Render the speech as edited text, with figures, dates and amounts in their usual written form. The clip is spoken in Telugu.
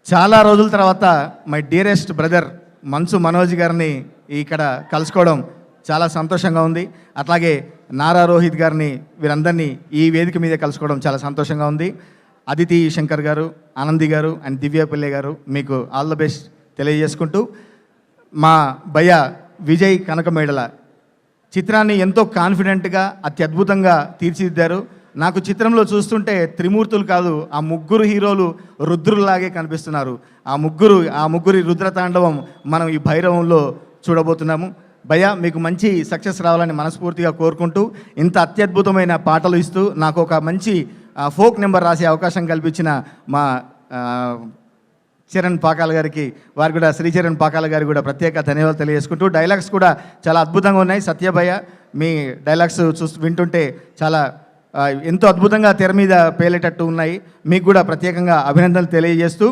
చాలా రోజుల తర్వాత my dearest brother Manchu Manoj గారిని ఇక్కడ కలుసుకోవడం చాలా సంతోషంగా ఉంది. అట్లాగే నారా రోహిత్ గారిని వీరందరినీ ఈ వేదిక మీద కలుసుకోవడం చాలా సంతోషంగా ఉంది. అదితి శంకర్ గారు, ఆనంది గారు అండ్ దివ్యపల్లె గారు, మీకు ఆల్ ద బెస్ట్ తెలియజేసుకుంటూ, మా భయ్య విజయ్ కనకమేడల చిత్రాన్ని ఎంతో కాన్ఫిడెంట్గా అత్యద్భుతంగా తీర్చిదిద్దారు. నాకు చిత్రంలో చూస్తుంటే త్రిమూర్తులు కాదు, ఆ ముగ్గురు హీరోలు రుద్రులాగే కనిపిస్తున్నారు. ఆ ముగ్గురి రుద్రతాండవం మనం ఈ భైరవంలో చూడబోతున్నాము. భయ్య, మీకు మంచి సక్సెస్ రావాలని మనస్ఫూర్తిగా కోరుకుంటూ, ఇంత అత్యద్భుతమైన పాటలు ఇస్తూ నాకు ఒక మంచి ఫోక్ నెంబర్ రాసే అవకాశం కల్పించిన మా చరణ్ పాకాల గారికి, వారు కూడా శ్రీచరణ్ పాకాల గారికి కూడా ప్రత్యేక ధన్యవాదాలు తెలియజేసుకుంటూ, డైలాగ్స్ కూడా చాలా అద్భుతంగా ఉన్నాయి. సత్యభయ్య, మీ డైలాగ్స్ వింటుంటే చాలా ఎంతో అద్భుతంగా తెర మీద పేలేటట్టు ఉన్నాయి. మీకు కూడా ప్రత్యేకంగా అభినందనలు తెలియజేస్తూ